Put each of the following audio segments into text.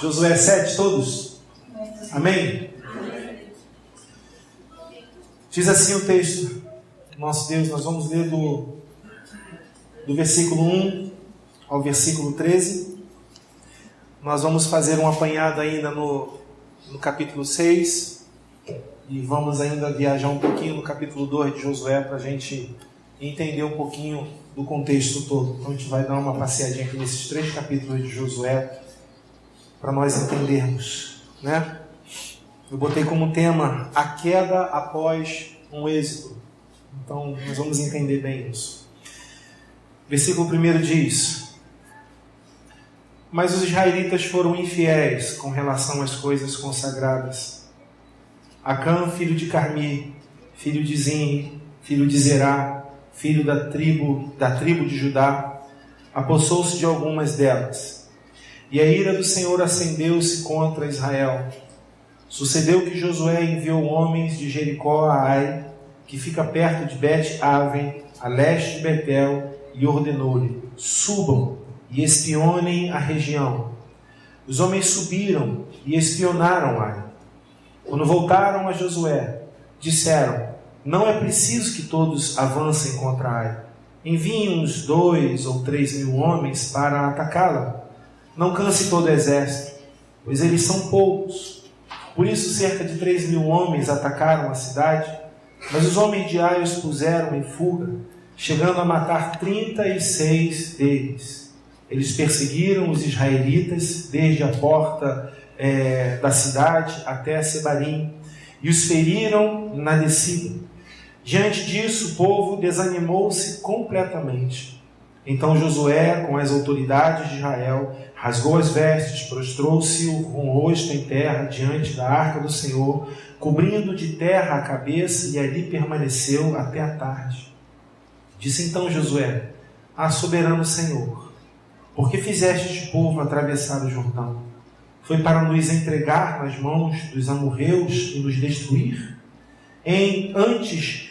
Josué 7, todos? Amém? Diz assim o texto. Nosso Deus, nós vamos ler do versículo 1 ao versículo 13. Nós vamos fazer um apanhado ainda no capítulo 6. E vamos ainda viajar um pouquinho no capítulo 2 de Josué para a gente entender um pouquinho do contexto todo. Então a gente vai dar uma passeadinha aqui nesses 3 capítulos de Josué para nós entendermos, né? Eu botei como tema a queda após um êxito. Então nós vamos entender bem isso. Versículo 1 diz: Mas os israelitas foram infiéis com relação às coisas consagradas. Acã, filho de Carmi, filho de Zimri, filho de Zerá, filho da tribo de Judá, apossou-se de algumas delas. E a ira do Senhor acendeu-se contra Israel. Sucedeu que Josué enviou homens de Jericó a Ai, que fica perto de Bet-Aven, a leste de Betel, e ordenou-lhe: subam e espionem a região. Os homens subiram e espionaram Ai. Quando voltaram a Josué, disseram: não é preciso que todos avancem contra Ai. Enviem uns 2 ou 3 mil homens para atacá-la. Não canse todo o exército, pois eles são poucos. Por isso cerca de 3 mil homens atacaram a cidade, mas os homens de Ai os puseram em fuga, chegando a matar 36 deles. Eles perseguiram os israelitas desde a porta da cidade até Sebarim e os feriram na descida. Diante disso, o povo desanimou-se completamente. Então Josué, com as autoridades de Israel, rasgou as vestes, prostrou-se com o rosto em terra diante da arca do Senhor, cobrindo de terra a cabeça, e ali permaneceu até a tarde. Disse então Josué: soberano Senhor, por que fizeste este povo atravessar o Jordão? Foi para nos entregar nas mãos dos amorreus e nos destruir? Antes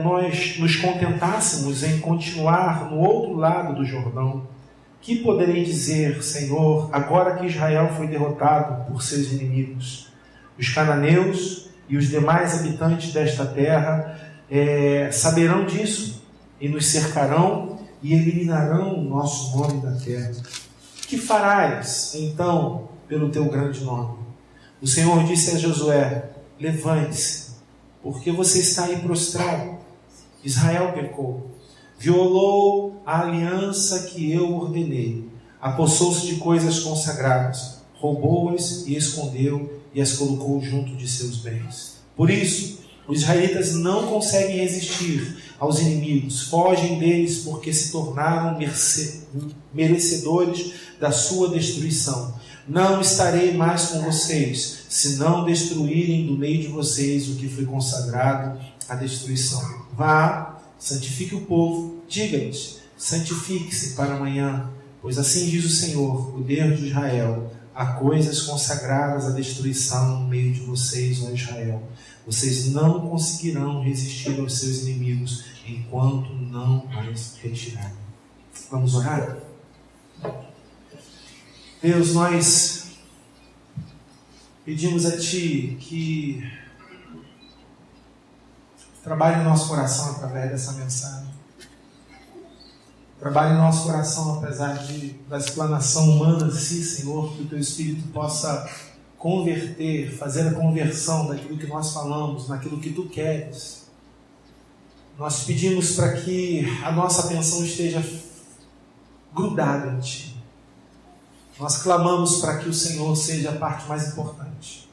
nós nos contentássemos em continuar no outro lado do Jordão. Que poderei dizer, Senhor, agora que Israel foi derrotado por seus inimigos? Os cananeus e os demais habitantes desta terra saberão disso e nos cercarão e eliminarão o nosso nome da terra. Que farás, então, pelo teu grande nome? O Senhor disse a Josué: levante-se, porque você está aí prostrado. Israel pecou, violou a aliança que eu ordenei, apossou-se de coisas consagradas, roubou-as e escondeu e as colocou junto de seus bens. Por isso, os israelitas não conseguem resistir aos inimigos, fogem deles porque se tornaram merecedores da sua destruição. Não estarei mais com vocês, se não destruírem do meio de vocês o que foi consagrado à destruição. Vá, santifique o povo, diga-lhes: santifique-se para amanhã, pois assim diz o Senhor, o Deus de Israel: há coisas consagradas à destruição no meio de vocês, ó Israel. Vocês não conseguirão resistir aos seus inimigos enquanto não as retirarem. Vamos orar? Deus, nós pedimos a Ti que trabalhe em nosso coração através dessa mensagem. Trabalhe em nosso coração apesar da explanação humana, sim, Senhor, que o Teu Espírito possa converter, fazer a conversão daquilo que nós falamos, naquilo que Tu queres. Nós pedimos para que a nossa atenção esteja grudada em Ti. Nós clamamos para que o Senhor seja a parte mais importante.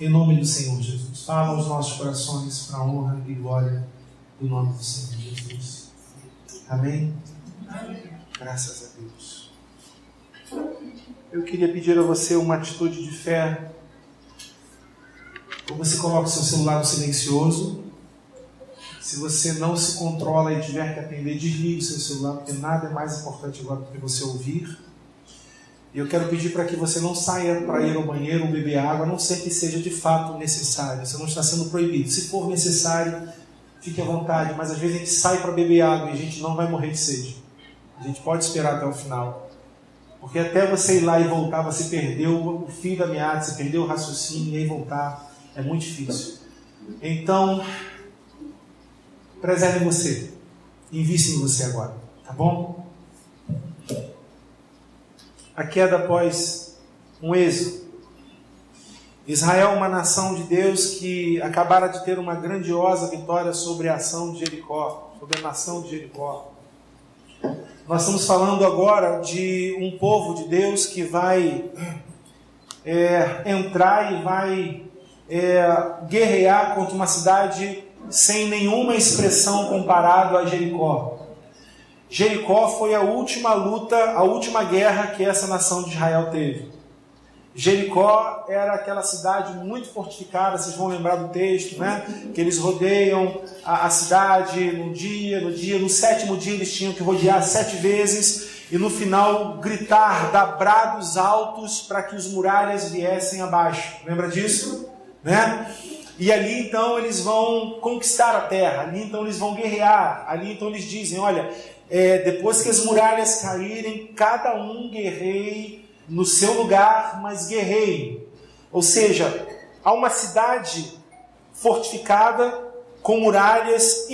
Em nome do Senhor Jesus. Fala aos nossos corações para a honra e glória do nome do Senhor Jesus. Amém? Amém. Graças a Deus. Eu queria pedir a você uma atitude de fé. Ou você coloca o seu celular no silencioso. Se você não se controla e tiver que atender, desligue o seu celular, porque nada é mais importante agora do que você ouvir. E eu quero pedir para que você não saia para ir ao banheiro ou beber água, a não ser que seja de fato necessário. Você não está sendo proibido. Se for necessário, fique à vontade. Mas às vezes a gente sai para beber água e a gente não vai morrer de sede. A gente pode esperar até o final. Porque até você ir lá e voltar, você perdeu o fio da meada, você perdeu o raciocínio, e aí voltar é muito difícil. Então, preserve você, invista em você agora, tá bom? A queda após um êxodo. Israel, uma nação de Deus que acabara de ter uma grandiosa vitória sobre a ação de Jericó, sobre a nação de Jericó. Nós estamos falando agora de um povo de Deus que vai entrar e vai guerrear contra uma cidade sem nenhuma expressão comparado a Jericó. Jericó foi a última luta, a última guerra que essa nação de Israel teve. Jericó era aquela cidade muito fortificada, vocês vão lembrar do texto, né? Que eles rodeiam a cidade no sétimo dia eles tinham que rodear 7 vezes e no final gritar, dar brados altos para que os muralhas viessem abaixo. Lembra disso? Né? E ali então eles vão conquistar a terra, ali então eles vão guerrear, ali então eles dizem, olha, depois que as muralhas caírem, cada um guerreie no seu lugar, mas guerreiem. Ou seja, há uma cidade fortificada com muralhas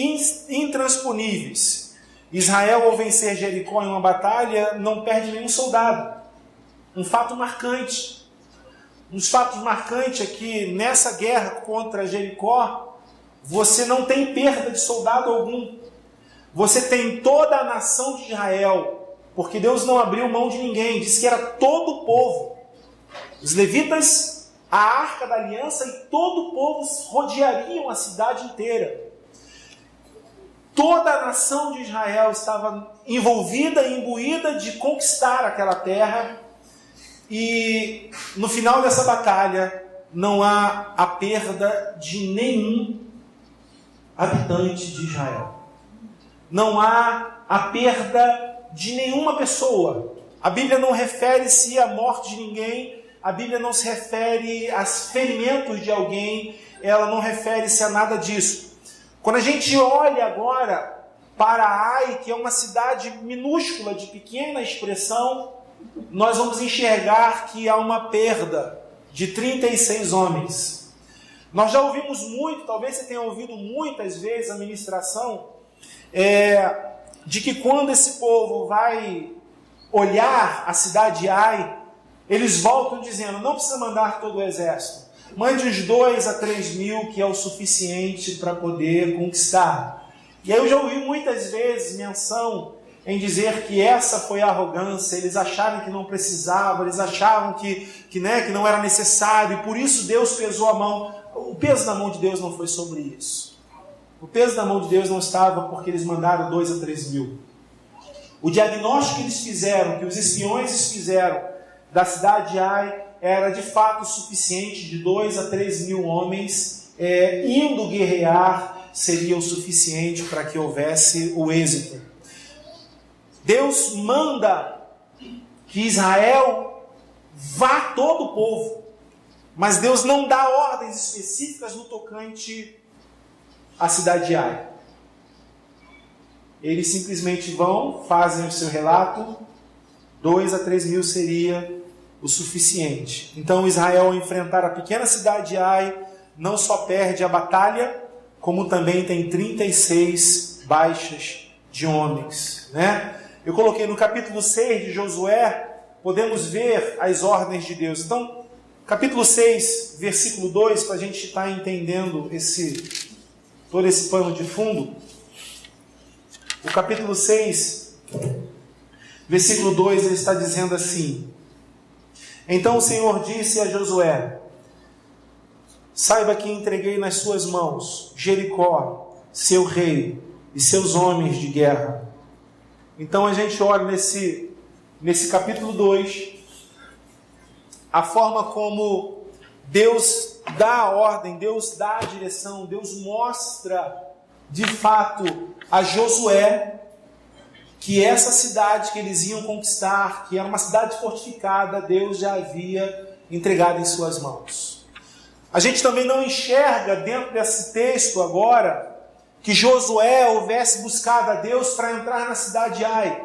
intransponíveis. Israel, ao vencer Jericó em uma batalha, não perde nenhum soldado. Um fato marcante. Um dos fatos marcantes é que nessa guerra contra Jericó, você não tem perda de soldado algum. Você tem toda a nação de Israel, porque Deus não abriu mão de ninguém, disse que era todo o povo. Os levitas, a arca da aliança e todo o povo rodeariam a cidade inteira. Toda a nação de Israel estava envolvida e imbuída de conquistar aquela terra. E no final dessa batalha não há a perda de nenhum habitante de Israel. Não há a perda de nenhuma pessoa. A Bíblia não refere-se à morte de ninguém, a Bíblia não se refere aos ferimentos de alguém, ela não refere-se a nada disso. Quando a gente olha agora para Ai, que é uma cidade minúscula, de pequena expressão, nós vamos enxergar que há uma perda de 36 homens. Nós já ouvimos muito, talvez você tenha ouvido muitas vezes a ministração, de que quando esse povo vai olhar a cidade de Ai, eles voltam dizendo, não precisa mandar todo o exército, mande uns 2 a 3 mil, que é o suficiente para poder conquistar. E aí eu já ouvi muitas vezes menção em dizer que essa foi a arrogância, eles acharam que não precisavam, eles achavam que não era necessário, e por isso Deus pesou a mão. O peso da mão de Deus não foi sobre isso. O peso da mão de Deus não estava porque eles mandaram 2 a 3 mil. O diagnóstico que eles fizeram, que os espiões fizeram da cidade de Ai, era de fato suficiente, de 2 a 3 mil homens indo guerrear seria o suficiente para que houvesse o êxito. Deus manda que Israel vá todo o povo, mas Deus não dá ordens específicas no tocante à cidade de Ai. Eles simplesmente vão, fazem o seu relato, 2 a 3 mil seria o suficiente. Então Israel, ao enfrentar a pequena cidade de Ai, não só perde a batalha, como também tem 36 baixas de homens, né? Eu coloquei no capítulo 6 de Josué, podemos ver as ordens de Deus. Então, capítulo 6, versículo 2, para a gente estar entendendo todo esse pano de fundo. O capítulo 6, versículo 2, ele está dizendo assim: então o Senhor disse a Josué, saiba que entreguei nas suas mãos Jericó, seu rei e seus homens de guerra. Então a gente olha nesse capítulo 2, a forma como Deus dá a ordem, Deus dá a direção, Deus mostra de fato a Josué que essa cidade que eles iam conquistar, que era uma cidade fortificada, Deus já havia entregado em suas mãos. A gente também não enxerga dentro desse texto agora que Josué houvesse buscado a Deus para entrar na cidade de Ai.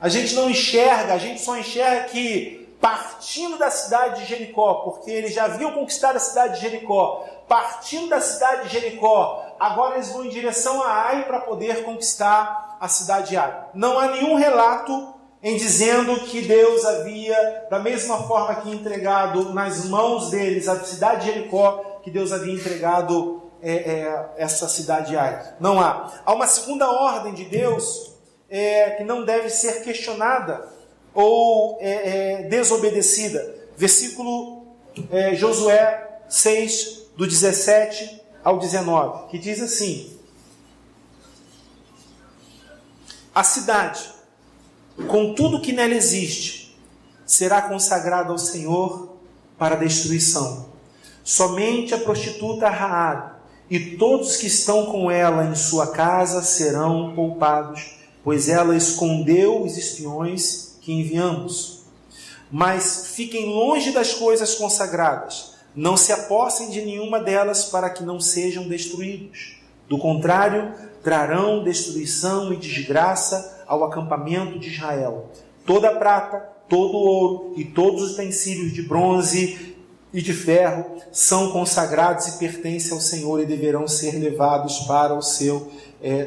a gente não enxerga, a gente só enxerga que partindo da cidade de Jericó, porque eles já haviam conquistado a cidade de Jericó, partindo da cidade de Jericó, agora eles vão em direção a Ai para poder conquistar a cidade de Ai. Não há nenhum relato em dizendo que Deus havia, da mesma forma que entregado nas mãos deles a cidade de Jericó, que Deus havia entregado essa cidade de Ai. Não há. Há uma segunda ordem de Deus que não deve ser questionada ou desobedecida. Versículo Josué 6, do 17 ao 19, que diz assim: a cidade, com tudo que nela existe, será consagrada ao Senhor para destruição. Somente a prostituta Raabe e todos que estão com ela em sua casa serão poupados, pois ela escondeu os espiões que enviamos. Mas fiquem longe das coisas consagradas, não se apossem de nenhuma delas para que não sejam destruídos. Do contrário, trarão destruição e desgraça ao acampamento de Israel. Toda a prata, todo o ouro e todos os utensílios de bronze e de ferro são consagrados e pertencem ao Senhor e deverão ser levados para o seu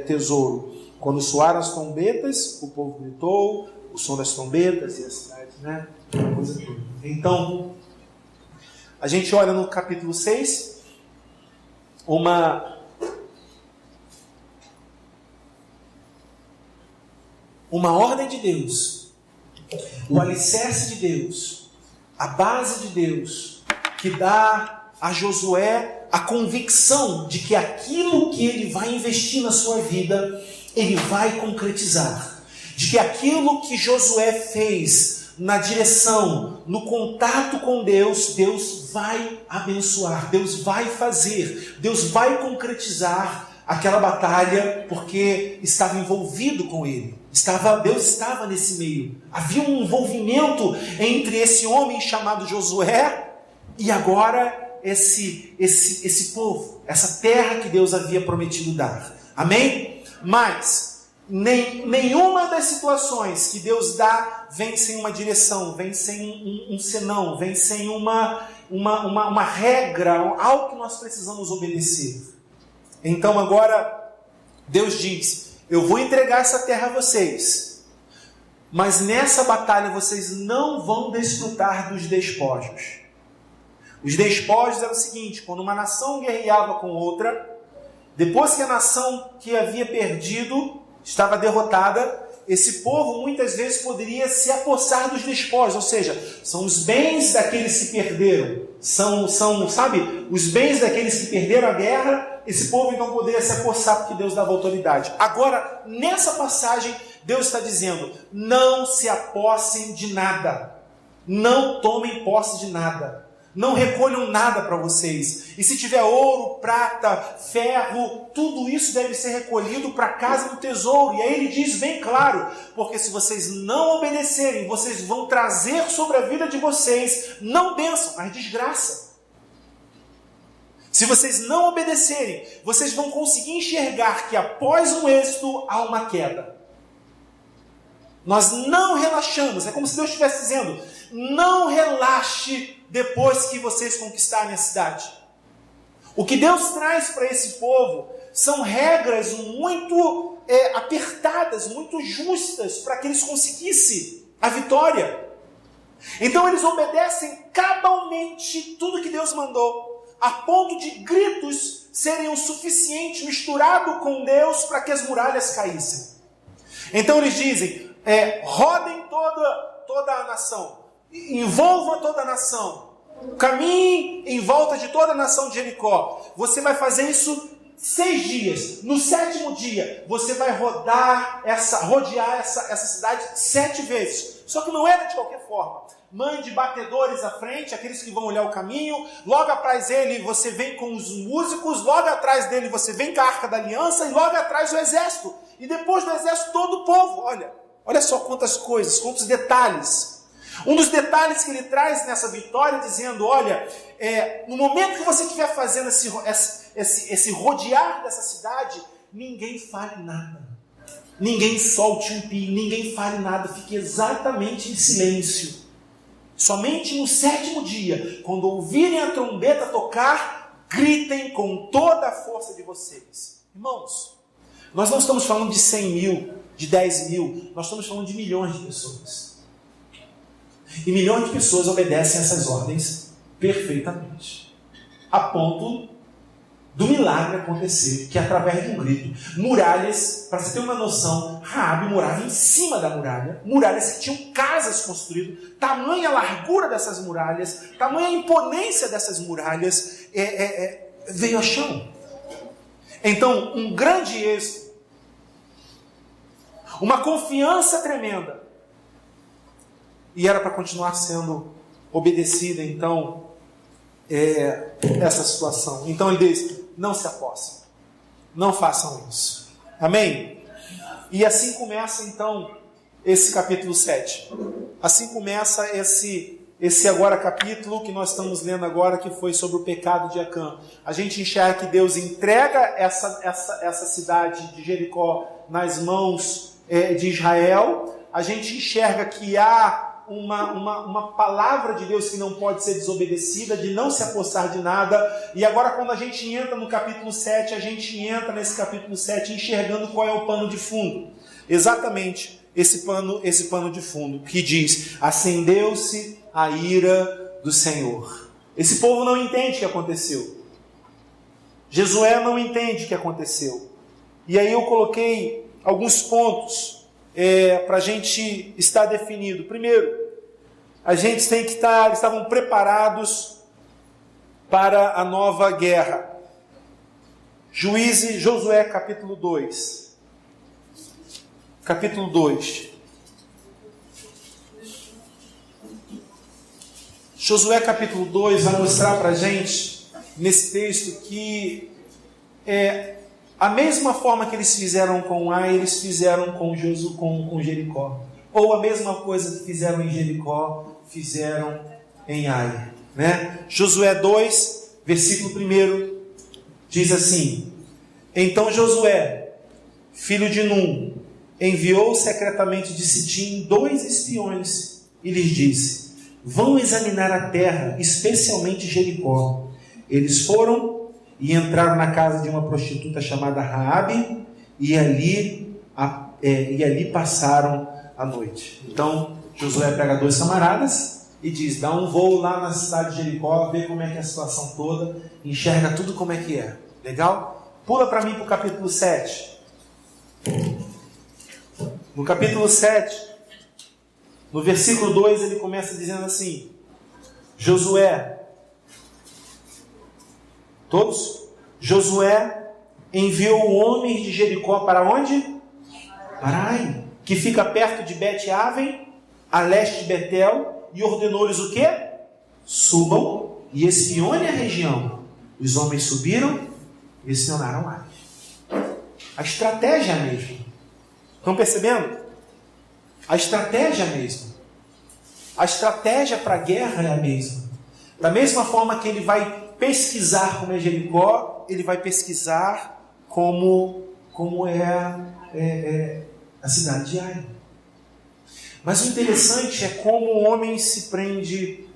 tesouro. Quando soaram as trombetas, o povo gritou, o som das trombetas e a cidade, né? Coisa toda. Então, a gente olha no capítulo 6, uma ordem de Deus, o alicerce de Deus, a base de Deus, que dá a Josué a convicção de que aquilo que ele vai investir na sua vida, ele vai concretizar. De que aquilo que Josué fez na direção, no contato com Deus, Deus vai abençoar, Deus vai fazer, Deus vai concretizar aquela batalha, porque estava envolvido com ele. Deus estava nesse meio. Havia um envolvimento entre esse homem chamado Josué e agora esse povo, essa terra que Deus havia prometido dar. Amém? Mas nenhuma das situações que Deus dá vem sem uma direção, vem sem um senão, vem sem uma regra, algo que nós precisamos obedecer. Então agora Deus diz: eu vou entregar essa terra a vocês, mas nessa batalha vocês não vão desfrutar dos despojos. Os despojos eram o seguinte: quando uma nação guerreava com outra, depois que a nação que havia perdido estava derrotada, esse povo muitas vezes poderia se apossar dos despojos, ou seja, são os bens daqueles que perderam, sabe, os bens daqueles que perderam a guerra. Esse povo então poderia se apossar porque Deus dava autoridade. Agora, nessa passagem, Deus está dizendo: não se apossem de nada, não tomem posse de nada. Não recolham nada para vocês. E se tiver ouro, prata, ferro, tudo isso deve ser recolhido para a casa do tesouro. E aí ele diz bem claro: porque se vocês não obedecerem, vocês vão trazer sobre a vida de vocês, não bênção, mas desgraça. Se vocês não obedecerem, vocês vão conseguir enxergar que após um êxito há uma queda. Nós não relaxamos. É como se Deus estivesse dizendo: não relaxe depois que vocês conquistarem a cidade. O que Deus traz para esse povo são regras muito apertadas, muito justas, para que eles conseguissem a vitória. Então eles obedecem cabalmente tudo que Deus mandou, a ponto de gritos serem o suficiente misturado com Deus para que as muralhas caíssem. Então eles dizem: rodem toda a nação, envolva toda a nação, caminhe em volta de toda a nação de Jericó. Você vai fazer isso 6 dias. No 7º dia, você vai rodear essa cidade 7 vezes. Só que não era de qualquer forma. Mande batedores à frente, aqueles que vão olhar o caminho. Logo atrás dele, você vem com os músicos. Logo atrás dele, você vem com a Arca da Aliança. E logo atrás o exército. E depois do exército, todo o povo. Olha só quantas coisas, quantos detalhes. Um dos detalhes que ele traz nessa vitória, dizendo: olha, no momento que você estiver fazendo esse rodear dessa cidade, ninguém fale nada. ninguém solte um pi, ninguém fale nada, fique exatamente em silêncio. Somente no 7º dia, quando ouvirem a trombeta tocar, gritem com toda a força de vocês. Irmãos, nós não estamos falando de 100 mil, de 10 mil, nós estamos falando de milhões de pessoas. E milhões de pessoas obedecem essas ordens perfeitamente. A ponto do milagre acontecer, que através de um grito, muralhas, para você ter uma noção, Raabe morava em cima da muralha, muralhas que tinham casas construídas, tamanha largura dessas muralhas, tamanha imponência dessas muralhas, veio ao chão. Então, um grande êxito, uma confiança tremenda, e era para continuar sendo obedecida, então, essa situação. Então ele diz, não se apossem, não façam isso. Amém? E assim começa então esse capítulo 7. Assim começa esse agora capítulo que nós estamos lendo agora, que foi sobre o pecado de Acã. A gente enxerga que Deus entrega essa cidade de Jericó nas mãos de Israel. A gente enxerga que há uma palavra de Deus que não pode ser desobedecida, de não se apossar de nada. E agora quando a gente entra no capítulo 7, a gente entra nesse capítulo 7 enxergando qual é o pano de fundo. Exatamente esse pano de fundo, que diz, acendeu-se a ira do Senhor. Esse povo não entende o que aconteceu. Josué não entende o que aconteceu. E aí eu coloquei alguns pontos para a gente estar definido. Primeiro, a gente tem que estar, eles estavam preparados para a nova guerra. Josué capítulo 2. Capítulo 2. Josué capítulo 2 vai mostrar para a gente, nesse texto, que a mesma forma que eles fizeram com Ai, eles fizeram com Jericó. Ou a mesma coisa que fizeram em Jericó, fizeram em Ai. Né? Josué 2, versículo 1, diz assim, então Josué, filho de Num, enviou secretamente de Sitim 2 espiões e lhes disse, vão examinar a terra, especialmente Jericó. Eles foram e entraram na casa de uma prostituta chamada Raabe e ali passaram a noite. Então Josué pega 2 camaradas e diz, dá um voo lá na cidade de Jericó, vê como é que é a situação toda, enxerga tudo como é que é. Legal? Pula para mim para o capítulo 7. No capítulo 7, no versículo 2, ele começa dizendo assim, Josué, todos? Josué enviou homens de Jericó para onde? Para Ai, que fica perto de Bet-Aven, a leste de Betel, e ordenou-lhes o quê? Subam e espionem a região. Os homens subiram e espionaram Ai. A estratégia é a mesma. Estão percebendo? A estratégia é a mesma. A estratégia para a guerra é a mesma. Da mesma forma que ele vai pesquisar como é Jericó, ele vai pesquisar como é a cidade de Ai. Mas o interessante é como o homem se prende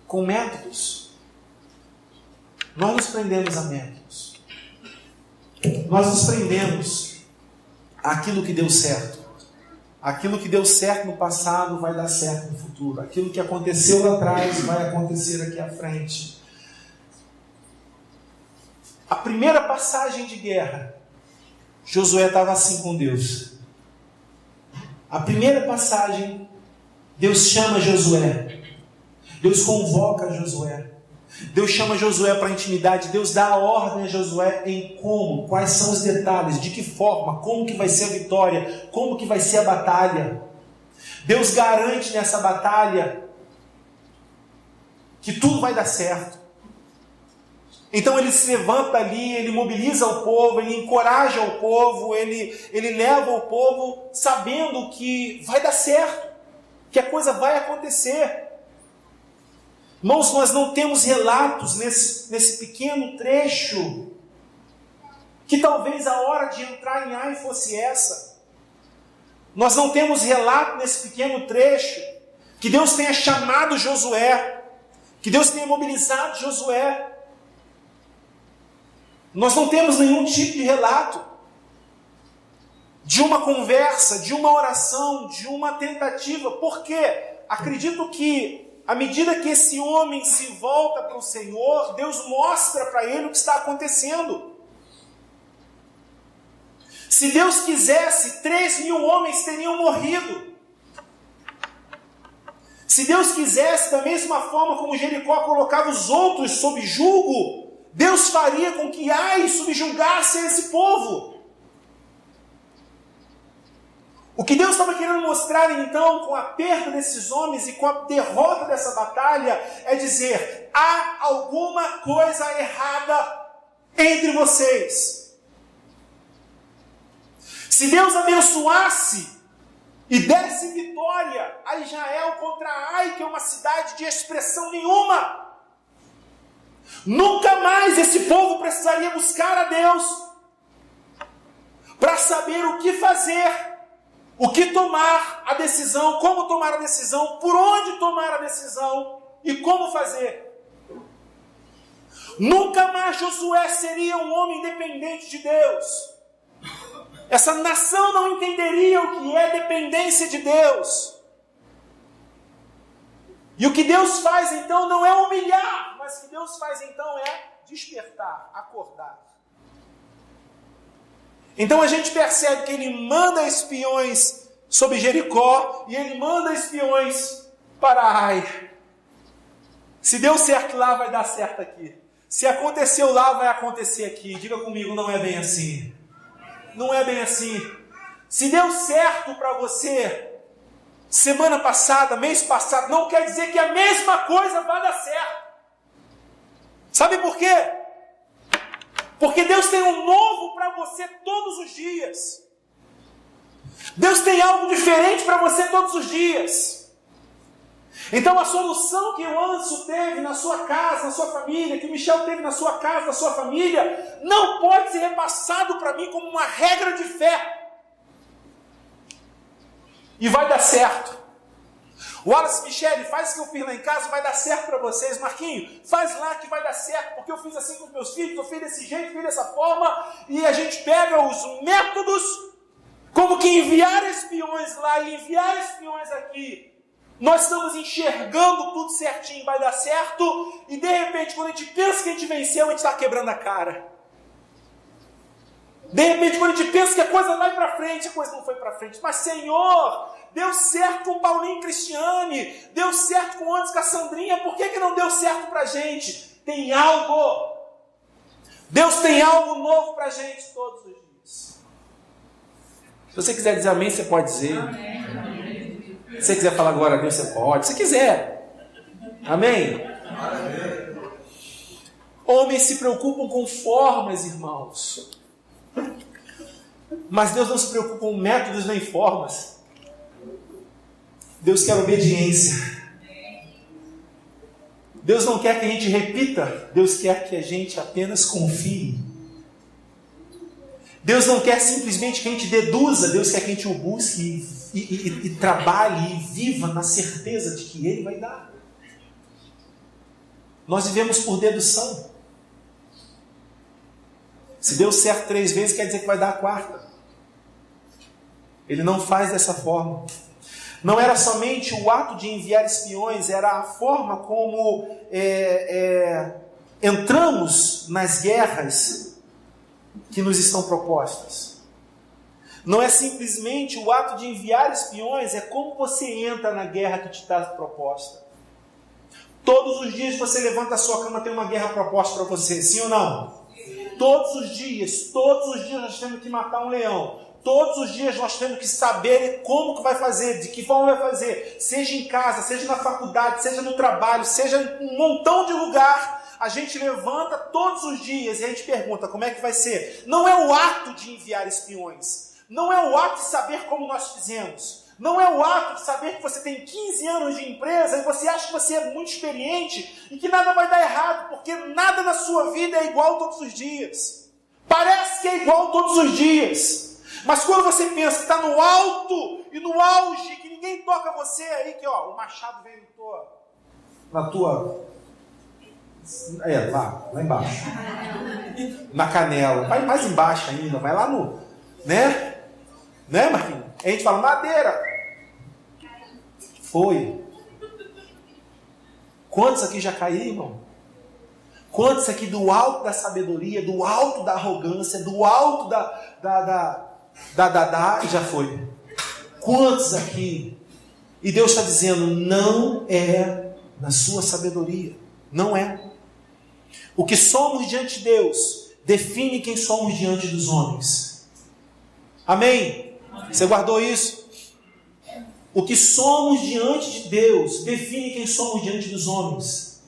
com métodos. Nós nos prendemos a métodos. Nós nos prendemos àquilo que deu certo. Aquilo que deu certo no passado vai dar certo no futuro. Aquilo que aconteceu lá atrás vai acontecer aqui à frente. A primeira passagem de guerra, Josué estava assim com Deus. A primeira passagem, Deus chama Josué. Deus convoca Josué. Deus chama Josué para a intimidade. Deus dá a ordem a Josué em como, quais são os detalhes, de que forma, como que vai ser a vitória, como que vai ser a batalha. Deus garante nessa batalha que tudo vai dar certo. Então ele se levanta ali, ele mobiliza o povo, ele encoraja o povo, ele leva o povo sabendo que vai dar certo, que a coisa vai acontecer. Irmãos, nós não temos relatos nesse pequeno trecho que talvez a hora de entrar em Ai fosse essa. Nós não temos relato nesse pequeno trecho que Deus tenha chamado Josué, que Deus tenha mobilizado Josué. Nós não temos nenhum tipo de relato de uma conversa, de uma oração, de uma tentativa. Por quê? Acredito que à medida que esse homem se volta para o Senhor, Deus mostra para ele o que está acontecendo. Se Deus quisesse, 3.000 homens teriam morrido. Se Deus quisesse, da mesma forma como Jericó colocava os outros sob julgo, Deus faria com que Ai subjugasse esse povo. O que Deus estava querendo mostrar, então, com a perda desses homens e com a derrota dessa batalha, é dizer: há alguma coisa errada entre vocês. Se Deus abençoasse e desse vitória a Israel contra Ai, que é uma cidade de expressão nenhuma, nunca mais esse povo precisaria buscar a Deus para saber o que fazer, o que tomar a decisão, como tomar a decisão, por onde tomar a decisão e como fazer. Nunca mais Josué seria um homem dependente de Deus. Essa nação não entenderia o que é dependência de Deus. E o que Deus faz então não é humilhar, mas o que Deus faz então é despertar, acordar. Então a gente percebe que ele manda espiões sobre Jericó e ele manda espiões para Ai. Se deu certo lá, vai dar certo aqui. Se aconteceu lá, vai acontecer aqui. Diga comigo, não é bem assim. Não é bem assim. Se deu certo para você semana passada, mês passado, não quer dizer que a mesma coisa vai dar certo. Sabe por quê? Porque Deus tem um novo para você todos os dias. Deus tem algo diferente para você todos os dias. Então a solução que o Anderson teve na sua casa, na sua família, que o Michel teve na sua casa, na sua família, não pode ser repassado para mim como uma regra de fé. E vai dar certo. Wallace, Michele, faz o que eu fiz lá em casa, vai dar certo para vocês. Marquinho, faz lá que vai dar certo, porque eu fiz assim com os meus filhos, eu fiz desse jeito, fiz dessa forma, e a gente pega os métodos, como que enviar espiões lá e enviar espiões aqui. Nós estamos enxergando tudo certinho, vai dar certo, e de repente, quando a gente pensa que a gente venceu, a gente está quebrando a cara. De repente, quando a gente pensa que a coisa vai para frente, a coisa não foi para frente. Mas, Senhor, deu certo com Paulinho e Cristiane, deu certo com Anderson e Cassandrinha, por que não deu certo para a gente? Tem algo. Deus tem algo novo para a gente todos os dias. Se você quiser dizer amém, você pode dizer. Amém. Se você quiser falar glória a Deus, você pode. Se quiser. Amém? Amém. Homens se preocupam com formas, irmãos. Mas Deus não se preocupa com métodos nem formas. Deus quer obediência. Deus não quer que a gente repita. Deus quer que a gente apenas confie. Deus não quer simplesmente que a gente deduza. Deus quer que a gente o busque e trabalhe e viva na certeza de que Ele vai dar. Nós vivemos por dedução. Se deu certo 3 vezes, quer dizer que vai dar a 4ª. Ele não faz dessa forma. Não era somente o ato de enviar espiões, era a forma como entramos nas guerras que nos estão propostas. Não é simplesmente o ato de enviar espiões, é como você entra na guerra que te está proposta. Todos os dias você levanta a sua cama, tem uma guerra proposta para você, sim ou não? Todos os dias nós temos que matar um leão. Todos os dias nós temos que saber como que vai fazer, de que forma vai fazer. Seja em casa, seja na faculdade, seja no trabalho, seja em um montão de lugar. A gente levanta todos os dias e a gente pergunta como é que vai ser. Não é o ato de enviar espiões. Não é o ato de saber como nós fizemos. Não é o ato de saber que você tem 15 anos de empresa e você acha que você é muito experiente e que nada vai dar errado, porque nada na sua vida é igual todos os dias. Parece que é igual todos os dias. Mas quando você pensa que está no alto e e no auge, que ninguém toca você aí, que ó, o machado vem na tua... lá embaixo. Na canela. Vai mais embaixo ainda, vai lá no... Né, Marquinhos? Aí a gente fala, madeira. Foi. Quantos aqui já caíram, irmão? Quantos aqui do alto da sabedoria, do alto da arrogância, do alto e já foi? Quantos aqui? E Deus está dizendo, não é na sua sabedoria. Não é. O que somos diante de Deus define quem somos diante dos homens. Amém? Você guardou isso? O que somos diante de Deus define quem somos diante dos homens.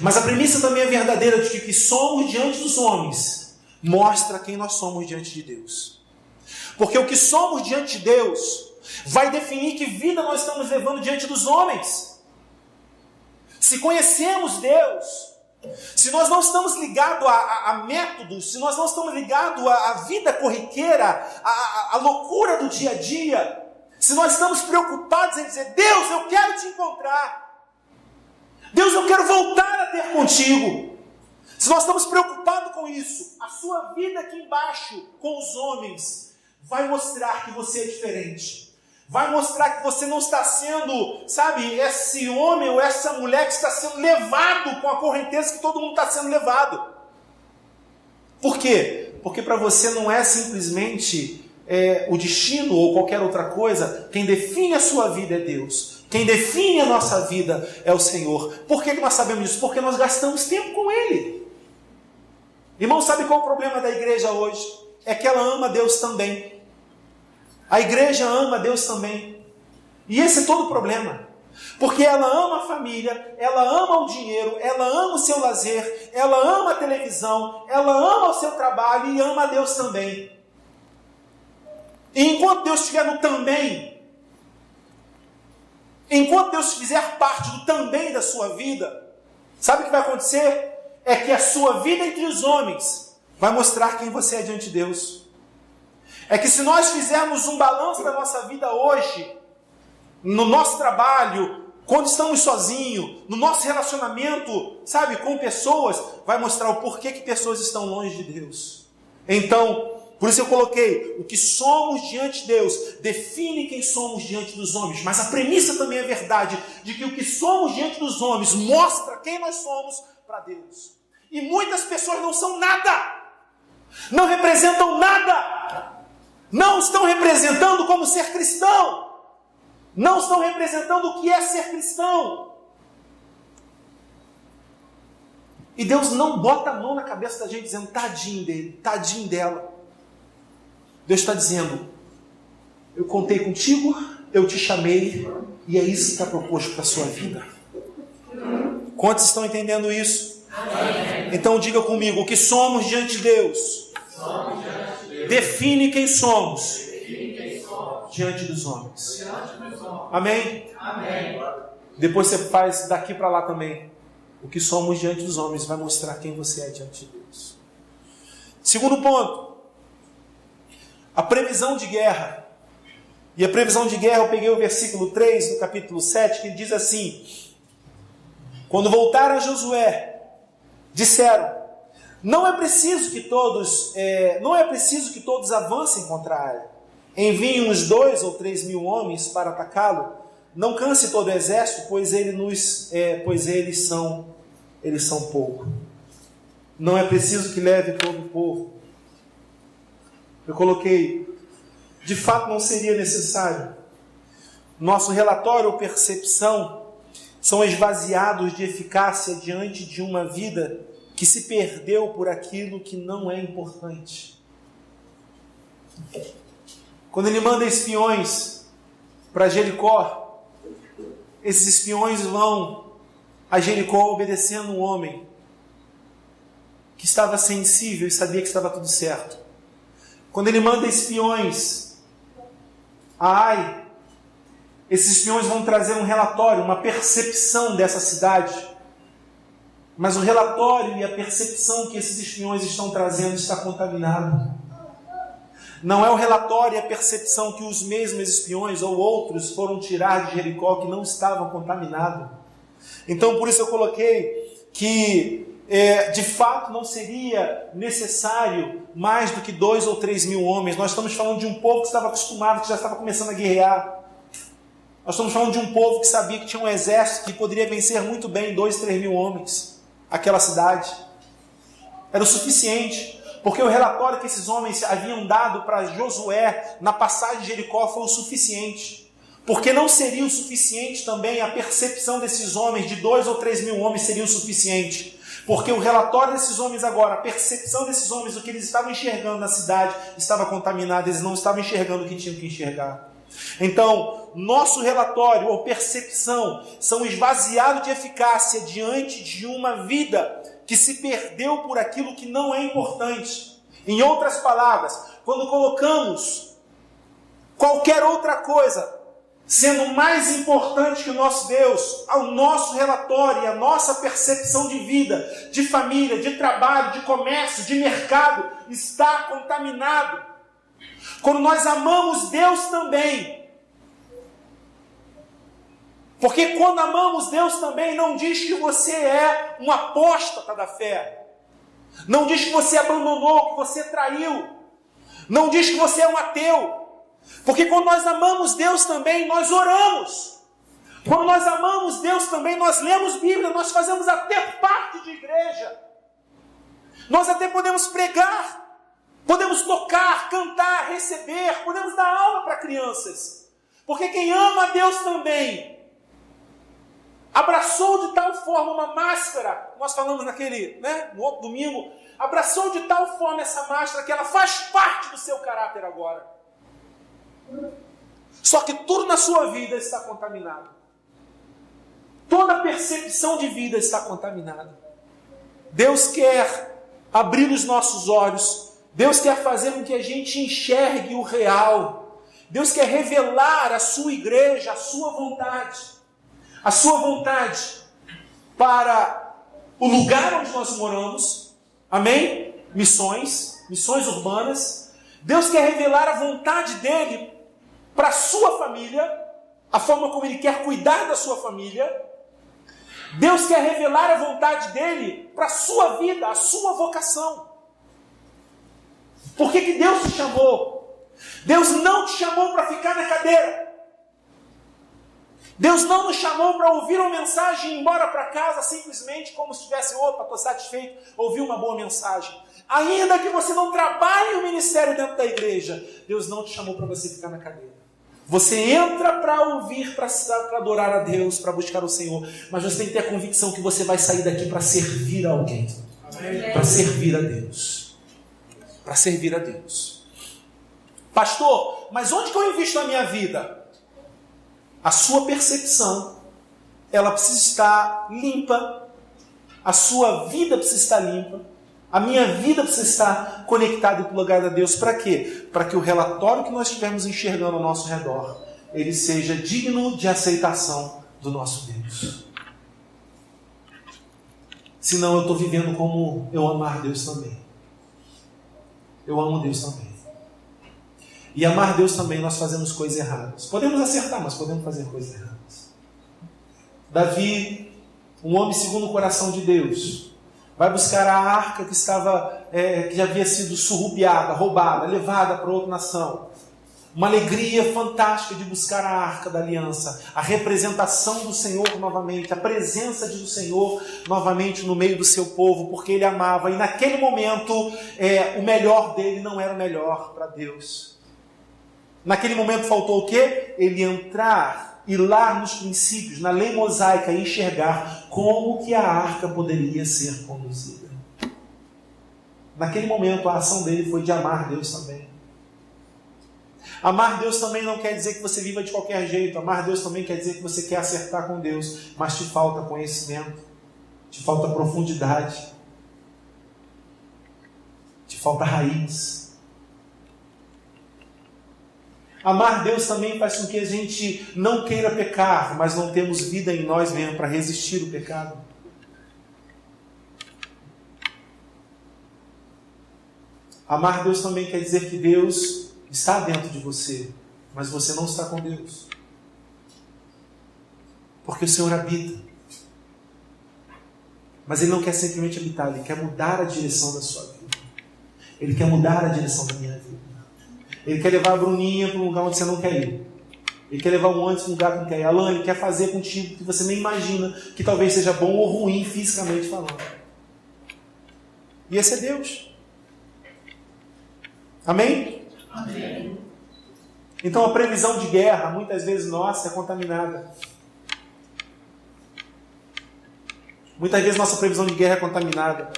Mas a premissa também é verdadeira de que o que somos diante dos homens mostra quem nós somos diante de Deus. Porque o que somos diante de Deus vai definir que vida nós estamos levando diante dos homens. Se conhecemos Deus, se nós não estamos ligados a métodos, se nós não estamos ligados à vida corriqueira, à loucura do dia a dia, se nós estamos preocupados em dizer, Deus, eu quero te encontrar, Deus, eu quero voltar a ter contigo. Se nós estamos preocupados com isso, a sua vida aqui embaixo com os homens vai mostrar que você é diferente. Vai mostrar que você não está sendo, sabe, esse homem ou essa mulher que está sendo levado com a correnteza que todo mundo está sendo levado. Por quê? Porque para você não é simplesmente o destino ou qualquer outra coisa. Quem define a sua vida é Deus. Quem define a nossa vida é o Senhor. Por que nós sabemos isso? Porque nós gastamos tempo com Ele. Irmão, sabe qual é o problema da igreja hoje? É que ela ama Deus também. A igreja ama Deus também. E esse é todo o problema. Porque ela ama a família, ela ama o dinheiro, ela ama o seu lazer, ela ama a televisão, ela ama o seu trabalho e ama a Deus também. E enquanto Deus estiver no também, enquanto Deus fizer parte do também da sua vida, sabe o que vai acontecer? É que a sua vida entre os homens vai mostrar quem você é diante de Deus. É que se nós fizermos um balanço da nossa vida hoje, no nosso trabalho, quando estamos sozinhos, no nosso relacionamento, sabe, com pessoas, vai mostrar o porquê que pessoas estão longe de Deus. Então, por isso eu coloquei, o que somos diante de Deus define quem somos diante dos homens. Mas a premissa também é verdade, de que o que somos diante dos homens mostra quem nós somos para Deus. E muitas pessoas não são nada, não representam nada, não estão representando como ser cristão, não estão representando o que é ser cristão. E Deus não bota a mão na cabeça da gente dizendo, tadinho dele, tadinho dela. Deus está dizendo, eu contei contigo, eu te chamei, e é isso que está proposto para a sua vida. Quantos estão entendendo isso? Amém. Então diga comigo, o que somos diante de Deus, define quem somos, diante dos homens. Amém? Amém. Depois você faz daqui para lá também. O que somos diante dos homens vai mostrar quem você é diante de Deus. Segundo ponto, a previsão de guerra. E a previsão de guerra, eu peguei o versículo 3 do capítulo 7, que diz assim: quando voltaram a Josué, disseram, não é preciso que todos avancem contra Ai. Enviem uns 2 ou 3 mil homens para atacá-lo. Não canse todo o exército, pois eles são pouco. Não é preciso que leve todo o povo. Eu coloquei, de fato não seria necessário. Nosso relatório ou percepção são esvaziados de eficácia diante de uma vida que se perdeu por aquilo que não é importante. Quando ele manda espiões para Jericó, esses espiões vão a Jericó obedecendo um homem que estava sensível e sabia que estava tudo certo. Quando ele manda espiões a Ai, esses espiões vão trazer um relatório, uma percepção dessa cidade. Mas o relatório e a percepção que esses espiões estão trazendo está contaminado. Não é o relatório e a percepção que os mesmos espiões ou outros foram tirar de Jericó que não estavam contaminados. Então, por isso eu coloquei que, de fato, não seria necessário mais do que 2 ou 3 mil homens. Nós estamos falando de um povo que estava acostumado, que já estava começando a guerrear. Nós estamos falando de um povo que sabia que tinha um exército que poderia vencer muito bem 2, 3 mil homens. Aquela cidade. Era o suficiente. Porque o relatório que esses homens haviam dado para Josué na passagem de Jericó foi o suficiente. Porque não seria o suficiente também a percepção desses homens, de 2 ou 3 mil homens seria o suficiente. Porque o relatório desses homens agora, a percepção desses homens, o que eles estavam enxergando na cidade, estava contaminado, eles não estavam enxergando o que tinham que enxergar. Então, nosso relatório ou percepção são esvaziados de eficácia diante de uma vida que se perdeu por aquilo que não é importante. Em outras palavras, quando colocamos qualquer outra coisa sendo mais importante que o nosso Deus, ao nosso relatório e a nossa percepção de vida, de família, de trabalho, de comércio, de mercado, está contaminado. Quando nós amamos Deus também, porque quando amamos Deus também, não diz que você é um apóstata da fé, não diz que você abandonou, que você traiu, não diz que você é um ateu, porque quando nós amamos Deus também, nós oramos. Quando nós amamos Deus também, nós lemos Bíblia, nós fazemos até parte de igreja. Nós até podemos pregar, podemos tocar, cantar, receber, podemos dar aula para crianças. Porque quem ama a Deus também abraçou de tal forma uma máscara, nós falamos no outro domingo, abraçou de tal forma essa máscara que ela faz parte do seu caráter agora. Só que tudo na sua vida está contaminado. Toda percepção de vida está contaminada. Deus quer abrir os nossos olhos. Deus quer fazer com que a gente enxergue o real. Deus quer revelar à sua igreja a sua vontade. A sua vontade para o lugar onde nós moramos. Amém? Missões urbanas. Deus quer revelar a vontade dele para a sua família, a forma como ele quer cuidar da sua família. Deus quer revelar a vontade dele para a sua vida, a sua vocação. Por que Deus te chamou? Deus não te chamou para ficar na cadeira. Deus não nos chamou para ouvir uma mensagem e ir embora para casa simplesmente como se estivesse, opa, estou satisfeito, ouvi uma boa mensagem. Ainda que você não trabalhe o ministério dentro da igreja, Deus não te chamou para você ficar na cadeira. Você entra para ouvir, para adorar a Deus, para buscar o Senhor, mas você tem que ter a convicção que você vai sair daqui para servir a alguém. Para servir a Deus. Para servir a Deus. Pastor, mas onde que eu invisto a minha vida? A sua percepção, ela precisa estar limpa. A sua vida precisa estar limpa. A minha vida precisa estar conectada e plugada a Deus. Para quê? Para que o relatório que nós estivermos enxergando ao nosso redor, ele seja digno de aceitação do nosso Deus. Senão eu estou vivendo como eu amar Deus também. Eu amo Deus também. E amar Deus também, nós fazemos coisas erradas. Podemos acertar, mas podemos fazer coisas erradas. Davi, um homem segundo o coração de Deus, vai buscar a arca que que já havia sido surrupiada, roubada, levada para outra nação. Uma alegria fantástica de buscar a arca da aliança, a representação do Senhor novamente, a presença do Senhor novamente no meio do seu povo, porque ele amava. E naquele momento, o melhor dele não era o melhor para Deus. Naquele momento faltou o quê? Ele entrar e lá nos princípios, na lei mosaica, enxergar como que a arca poderia ser conduzida. Naquele momento a ação dele foi de amar Deus também. Amar Deus também não quer dizer que você viva de qualquer jeito. Amar Deus também quer dizer que você quer acertar com Deus, mas te falta conhecimento, te falta profundidade, te falta raiz. Amar Deus também faz com que a gente não queira pecar, mas não temos vida em nós mesmos para resistir ao pecado. Amar Deus também quer dizer que Deus está dentro de você, mas você não está com Deus. Porque o Senhor habita. Mas Ele não quer simplesmente habitar, Ele quer mudar a direção da sua vida. Ele quer mudar a direção da minha vida. Ele quer levar a Bruninha para um lugar onde você não quer ir. Ele quer levar o Anderson para um lugar que não quer ir. Alan, Ele quer fazer contigo que você nem imagina que talvez seja bom ou ruim fisicamente falando. E esse é Deus. Amém? Amém. Então a previsão de guerra, muitas vezes nossa, é contaminada. Muitas vezes nossa previsão de guerra é contaminada.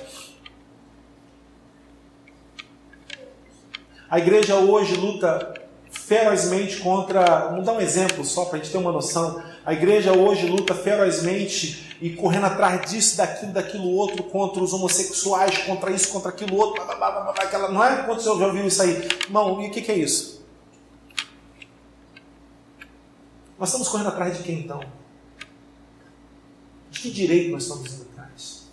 A igreja hoje luta ferozmente contra... Vamos dar um exemplo só para a gente ter uma noção. A igreja hoje luta ferozmente e correndo atrás disso, daquilo outro, contra os homossexuais, contra isso, contra aquilo outro. Aquela, não é? Quando você já ouviu isso aí? Irmão, e o que é isso? Nós estamos correndo atrás de quem então? De que direito nós estamos indo atrás?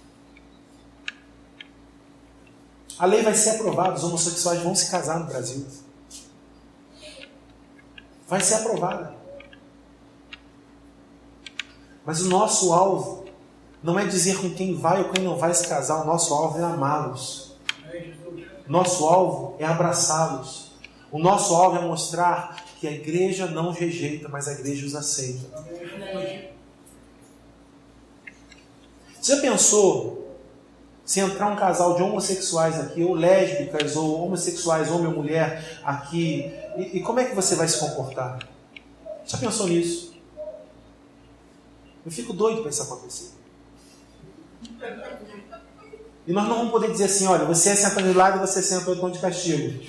A lei vai ser aprovada, os homossexuais vão se casar no Brasil. Vai ser aprovada. Mas o nosso alvo não é dizer com quem vai ou quem não vai se casar, o nosso alvo é amá-los. Nosso alvo é abraçá-los. O nosso alvo é mostrar que a igreja não os rejeita, mas a igreja os aceita. Você já pensou se entrar um casal de homossexuais aqui, ou lésbicas, ou homossexuais, homem ou mulher aqui, e como é que você vai se comportar? Já pensou nisso? Eu fico doido para isso acontecer. E nós não vamos poder dizer assim, olha, você senta de lado e você senta o tom de castigo.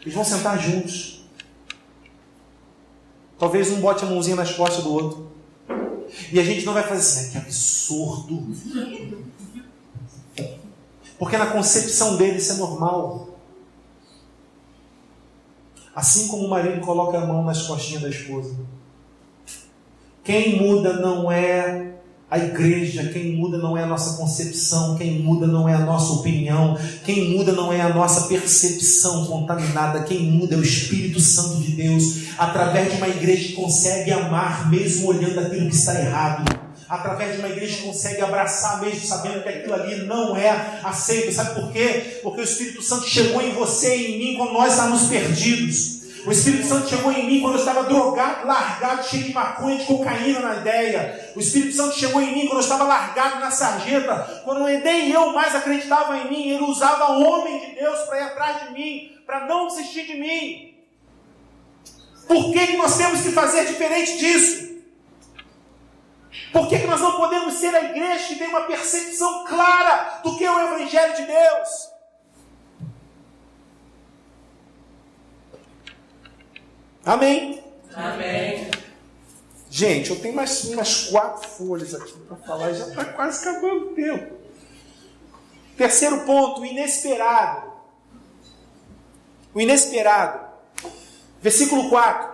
Eles vão sentar juntos. Talvez um bote a mãozinha nas costas do outro. E a gente não vai fazer assim, que absurdo. Porque na concepção dele isso é normal. Assim como o marido coloca a mão nas costinhas da esposa. Quem muda não é a igreja, quem muda não é a nossa concepção, quem muda não é a nossa opinião, quem muda não é a nossa percepção contaminada, quem muda é o Espírito Santo de Deus, através de uma igreja que consegue amar mesmo olhando aquilo que está errado, através de uma igreja que consegue abraçar mesmo sabendo que aquilo ali não é aceito. Sabe por quê? Porque o Espírito Santo chegou em você e em mim quando nós estávamos perdidos. O Espírito Santo chegou em mim quando eu estava drogado, largado, cheio de maconha, de cocaína na ideia. O Espírito Santo chegou em mim quando eu estava largado na sarjeta, quando nem eu mais acreditava em mim. Ele usava o homem de Deus para ir atrás de mim, para não desistir de mim. Por que nós temos que fazer diferente disso? Por que nós não podemos ser a igreja que tem uma percepção clara do que é o Evangelho de Deus? Amém? Amém. Gente, eu tenho mais umas 4 folhas aqui para falar e já está quase acabando o tempo. Terceiro ponto, o inesperado. O inesperado. Versículo 4.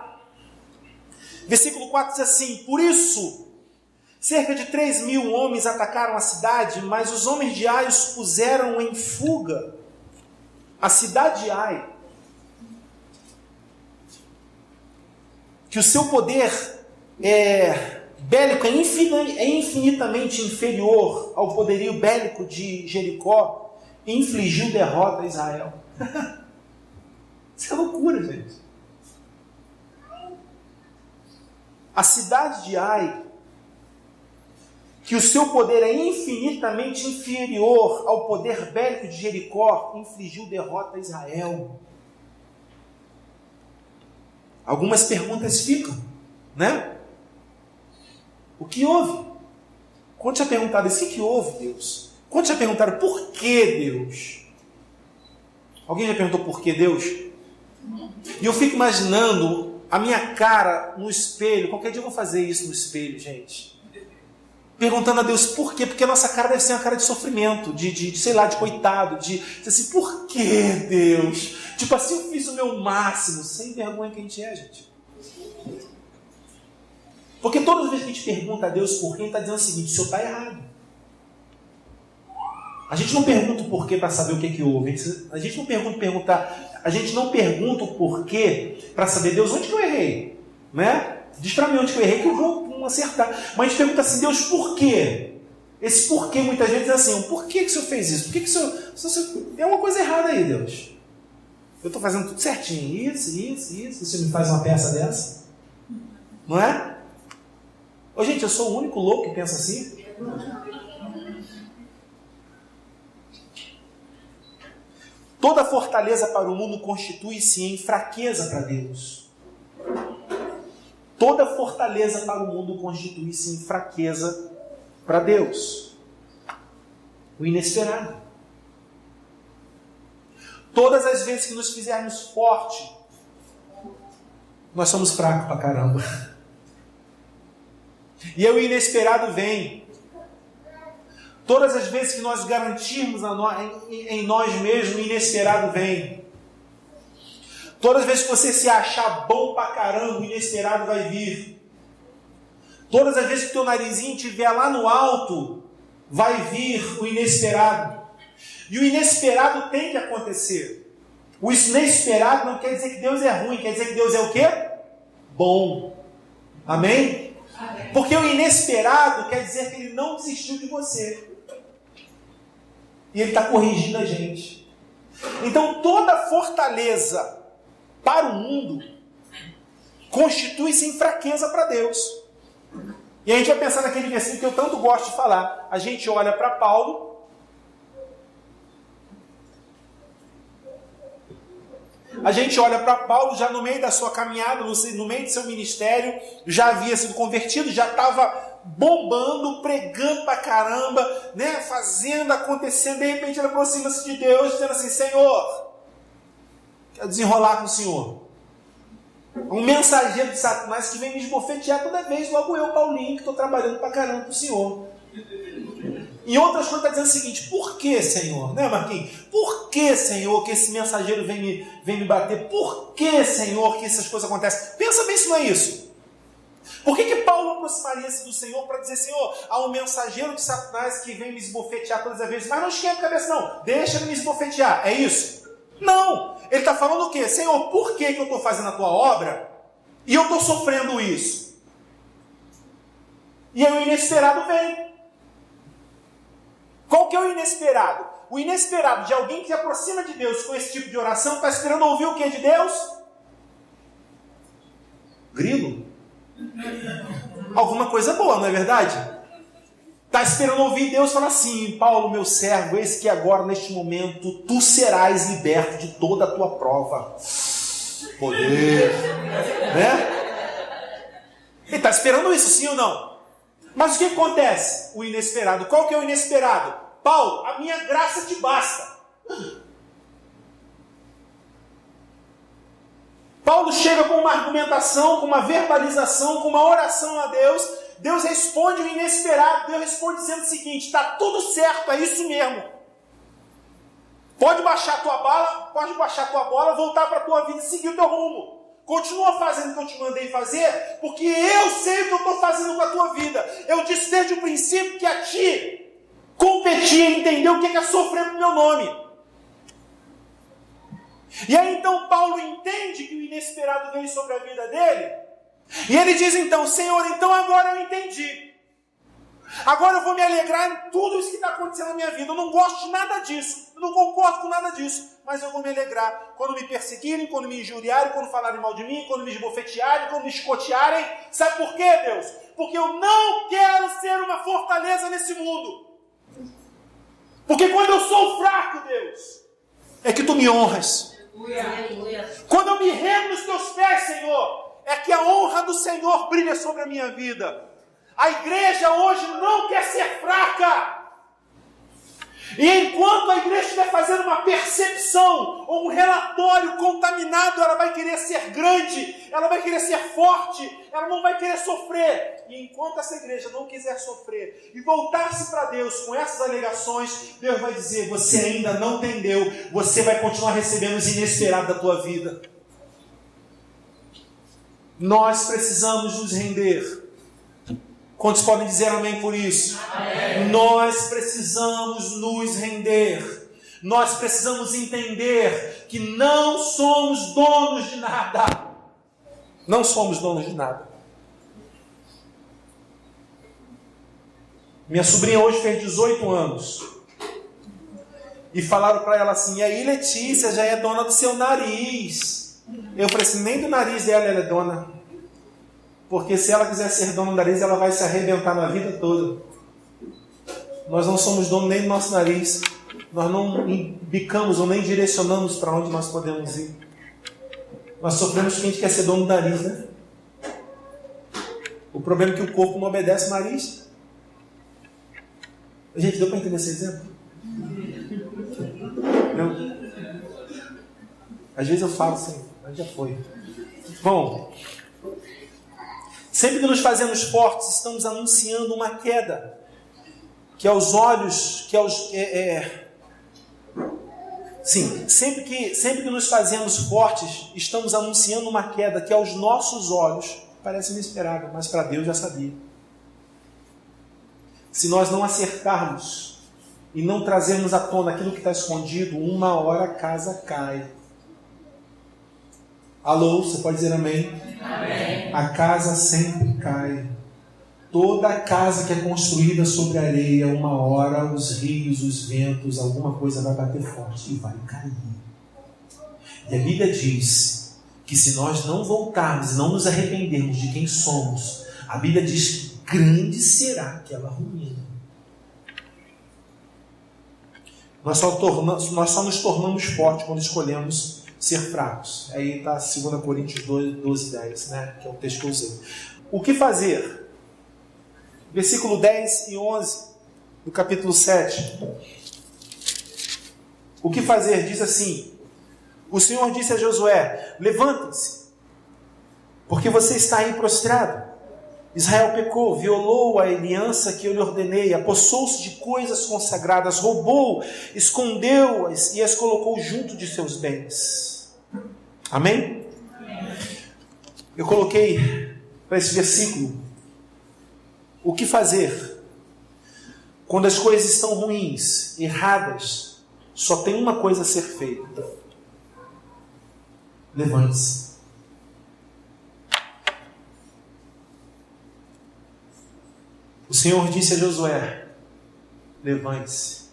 Versículo 4 diz assim: por isso, cerca de 3.000 homens atacaram a cidade, mas os homens de Ai os puseram em fuga. A cidade de Ai, que o seu poder bélico é infinitamente inferior ao poderio bélico de Jericó, infligiu derrota a Israel. Isso é loucura, gente. A cidade de Ai, que o seu poder é infinitamente inferior ao poder bélico de Jericó, infligiu derrota a Israel. Algumas perguntas ficam, né? O que houve? Quando já perguntaram isso, o que houve, Deus? Quando já perguntaram por que Deus? Alguém já perguntou por que Deus? E eu fico imaginando a minha cara no espelho. Qualquer dia eu vou fazer isso no espelho, gente. Perguntando a Deus por quê? Porque a nossa cara deve ser uma cara de sofrimento, sei lá, de coitado, de assim, por que Deus? Tipo assim, eu fiz o meu máximo, sem vergonha que a gente é, gente. Porque todas as vezes que a gente pergunta a Deus por quê, ele está dizendo o seguinte: o senhor está errado. A gente não pergunta o porquê para saber o que houve. A gente não pergunta o porquê para saber, Deus, onde que eu errei? Né? Diz para mim onde que eu errei que eu vou acertar. Mas a gente pergunta assim, Deus, por quê? Esse porquê muitas vezes é assim, por que o Senhor fez isso? Por que o Senhor... Tem uma coisa errada aí, Deus. Eu estou fazendo tudo certinho. Isso. E o Senhor me faz uma peça dessa? Não é? Ô, gente, eu sou o único louco que pensa assim? Toda fortaleza para o mundo constitui-se em fraqueza para Deus. Toda fortaleza para o mundo constitui-se em fraqueza para Deus. O inesperado. Todas as vezes que nos fizermos forte, nós somos fracos pra caramba. E aí o inesperado vem. Todas as vezes que nós garantirmos em nós mesmos, o inesperado vem. Todas as vezes que você se achar bom pra caramba, o inesperado vai vir. Todas as vezes que o teu narizinho estiver lá no alto, vai vir o inesperado. E o inesperado tem que acontecer. O inesperado não quer dizer que Deus é ruim, quer dizer que Deus é o quê? Bom. Amém? Porque o inesperado quer dizer que Ele não desistiu de você. E Ele está corrigindo a gente. Então toda fortaleza para o mundo constitui-se em fraqueza para Deus. E a gente vai pensar naquele versículo que eu tanto gosto de falar. A gente olha para Paulo. A gente olha para Paulo já no meio da sua caminhada, no meio do seu ministério, já havia sido convertido, já estava bombando, pregando pra caramba, né? Fazendo, acontecendo, de repente ele aproxima-se de Deus, dizendo assim, Senhor, quero desenrolar com o Senhor. Um mensageiro de Satanás que vem me esbofetear toda vez, logo eu, Paulinho, que estou trabalhando pra caramba com o Senhor. Em outras coisas está dizendo o seguinte, por que, Senhor? Né, Marquinhos? Por que, Senhor, que esse mensageiro vem me bater? Por que, Senhor, que essas coisas acontecem? Pensa bem se não é isso. Por que Paulo aproximaria-se do Senhor para dizer, Senhor, há um mensageiro de Satanás que vem me esbofetear todas as vezes, mas não esquenta a cabeça não, deixa ele me esbofetear, é isso? Não, ele está falando o quê? Senhor, por que eu estou fazendo a tua obra e eu estou sofrendo isso? E aí o inesperado vem. Qual que é o inesperado? O inesperado de alguém que se aproxima de Deus com esse tipo de oração está esperando ouvir o que de Deus? Grilo? Alguma coisa boa, não é verdade? Está esperando ouvir Deus falar assim, Paulo, meu servo, eis que agora, neste momento, tu serás liberto de toda a tua prova. Poder. Né? Ele está esperando isso, sim ou não? Mas o que acontece? O inesperado. Qual que é o inesperado? Paulo, a minha graça te basta. Paulo chega com uma argumentação, com uma verbalização, com uma oração a Deus. Deus responde o inesperado. Deus responde dizendo o seguinte, está tudo certo, é isso mesmo. Pode baixar a tua bola, voltar para a tua vida e seguir o teu rumo. Continua fazendo o que eu te mandei fazer, porque eu sei o que eu estou fazendo com a tua vida. Eu disse desde o princípio que a ti competia entender o que é sofrer no meu nome. E aí então Paulo entende que o inesperado veio sobre a vida dele. E ele diz então, Senhor, então agora eu entendi. Agora eu vou me alegrar em tudo isso que está acontecendo na minha vida. Eu não gosto de nada disso. Eu não concordo com nada disso. Mas eu vou me alegrar quando me perseguirem, quando me injuriarem, quando falarem mal de mim, quando me esbofetearem, quando me escotearem. Sabe por quê, Deus? Porque eu não quero ser uma fortaleza nesse mundo. Porque quando eu sou fraco, Deus, é que tu me honras. Quando eu me rendo nos teus pés, Senhor, é que a honra do Senhor brilha sobre a minha vida. A igreja hoje não quer ser fraca. E enquanto a igreja estiver fazendo uma percepção ou um relatório contaminado, ela vai querer ser grande, ela vai querer ser forte, ela não vai querer sofrer. E enquanto essa igreja não quiser sofrer e voltar-se para Deus com essas alegações, Deus vai dizer, você ainda não entendeu, você vai continuar recebendo os inesperados da tua vida. Nós precisamos nos render. Quantos podem dizer amém por isso? Amém. Nós precisamos nos render. Nós precisamos entender que não somos donos de nada. Não somos donos de nada. Minha sobrinha hoje fez 18 anos. E falaram para ela assim: e aí, Letícia já é dona do seu nariz. Eu falei assim: nem do nariz dela ela é dona. Porque se ela quiser ser dona do nariz, ela vai se arrebentar na vida toda. Nós não somos donos nem do nosso nariz. Nós não indicamos ou nem direcionamos para onde nós podemos ir. Nós sofremos porque a gente quer ser dono do nariz, né? O problema é que o corpo não obedece o nariz. Gente, deu para entender esse exemplo? Não? Às vezes eu falo assim, mas já foi. Bom, sempre que nos fazemos fortes, estamos anunciando uma queda. Que aos olhos, sempre que nos fazemos fortes, estamos anunciando uma queda que aos nossos olhos parece inesperada, mas para Deus já sabia. Se nós não acertarmos e não trazermos à tona aquilo que está escondido, uma hora a casa cai. Alô, você pode dizer amém? Amém. A casa sempre cai. Toda casa que é construída sobre areia, uma hora os rios, os ventos, alguma coisa vai bater forte e vai cair. E a Bíblia diz que se nós não voltarmos e não nos arrependermos de quem somos, a Bíblia diz que grande será aquela ruína. Nós só nos tornamos fortes quando escolhemos ser fracos. Aí está 2 Coríntios 12, 10, né? Que é o texto que eu usei. O que fazer? Versículo 10 e 11 do capítulo 7. O que fazer? Diz assim: o Senhor disse a Josué: levanta-se, porque você está aí prostrado. Israel pecou, violou a aliança que eu lhe ordenei, apossou-se de coisas consagradas, roubou, escondeu-as e as colocou junto de seus bens. Amém? Eu coloquei para esse versículo: o que fazer? Quando as coisas estão ruins, erradas, só tem uma coisa a ser feita: levante-se. O Senhor disse a Josué: levante-se.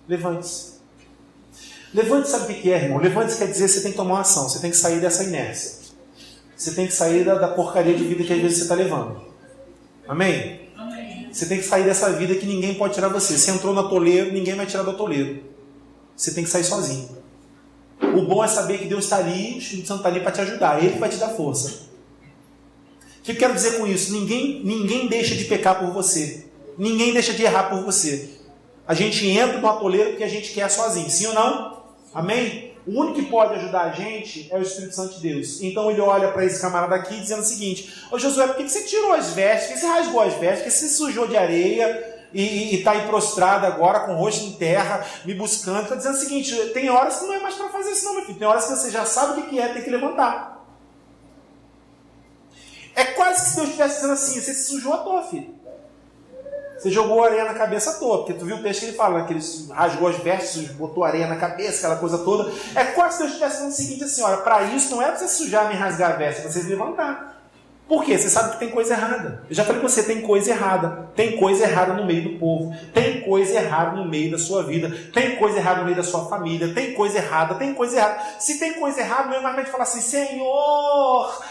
Levante-se. Levante-se, sabe o que é, irmão? Levante-se quer dizer que você tem que tomar uma ação. Você tem que sair dessa inércia. Você tem que sair da porcaria de vida que às vezes você está levando. Amém? Amém? Você tem que sair dessa vida que ninguém pode tirar você. Você entrou no atoleiro, ninguém vai tirar do atoleiro. Você tem que sair sozinho. O bom é saber que Deus está ali, o Espírito Santo está ali para te ajudar. Ele vai te dar força. O que eu quero dizer com isso? Ninguém deixa de pecar por você. Ninguém deixa de errar por você. A gente entra no atoleiro porque a gente quer sozinho. Sim ou não? Amém? O único que pode ajudar a gente é o Espírito Santo de Deus. Então ele olha para esse camarada aqui dizendo o seguinte: ô Josué, por que você tirou as vestes? Por que você rasgou as vestes? Por que você sujou de areia e está aí prostrado agora com o rosto em terra, me buscando? Está dizendo o seguinte: tem horas que não é mais para fazer isso não, meu filho. Tem horas que você já sabe o que é, tem que levantar. É quase que se Deus estivesse dizendo assim: você se sujou à toa, filho. Você jogou areia na cabeça à toa. Porque tu viu o texto que ele fala, né? Que ele rasgou as vestes, botou areia na cabeça, aquela coisa toda. É quase que Deus estivesse dizendo o seguinte assim: olha, para isso não é para você sujar nem rasgar a veste, é para você levantar. Por quê? Você sabe que tem coisa errada. Eu já falei com você, tem coisa errada. Tem coisa errada no meio do povo. Tem coisa errada no meio da sua vida. Tem coisa errada no meio da sua família. Tem coisa errada, tem coisa errada. Se tem coisa errada, não é mais para falar assim: Senhor,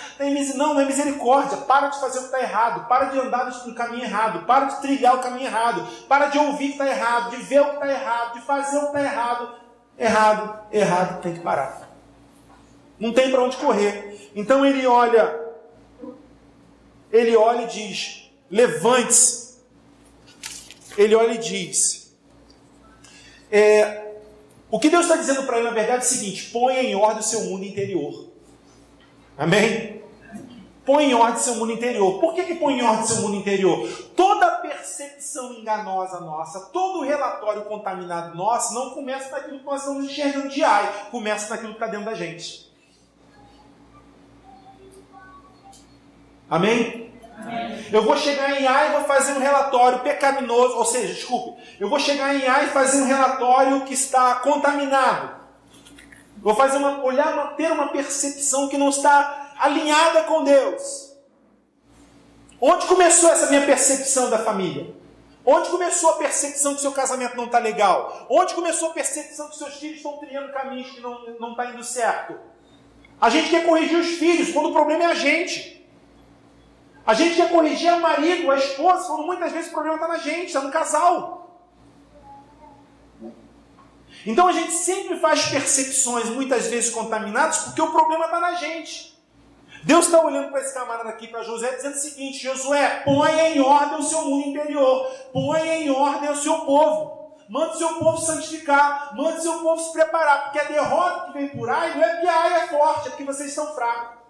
não é misericórdia. Para de fazer o que está errado. Para de andar no caminho errado. Para de trilhar o caminho errado. Para de ouvir o que está errado. De ver o que está errado. De fazer o que está errado. Errado, tem que parar. Não tem para onde correr. Então ele olha e diz: levante-se. Ele olha e diz: o que Deus está dizendo para ele, na verdade, é o seguinte: ponha em ordem o seu mundo interior. Amém? Põe em ordem o seu mundo interior. Por que põe em ordem o seu mundo interior? Toda percepção enganosa nossa, todo relatório contaminado nosso, não começa naquilo que nós estamos enxergando de ar, começa naquilo que está dentro da gente. Amém? Eu vou chegar em A e vou fazer um relatório pecaminoso, ou seja, desculpe, eu vou chegar em A e fazer um relatório que está contaminado. Vou fazer ter uma percepção que não está alinhada com Deus. Onde começou essa minha percepção da família? Onde começou a percepção que seu casamento não está legal? Onde começou a percepção que seus filhos estão trilhando caminhos que não está indo certo? A gente quer corrigir os filhos quando o problema é a gente. A gente quer corrigir o marido, a esposa, quando muitas vezes o problema está na gente, está no casal. Então a gente sempre faz percepções, muitas vezes contaminadas, porque o problema está na gente. Deus está olhando para esse camarada aqui, para Josué, dizendo o seguinte: Josué, ponha em ordem o seu mundo interior, ponha em ordem o seu povo, mande o seu povo santificar, mande o seu povo se preparar, porque a derrota que vem por aí não é porque a Ai é forte, é porque vocês são fracos.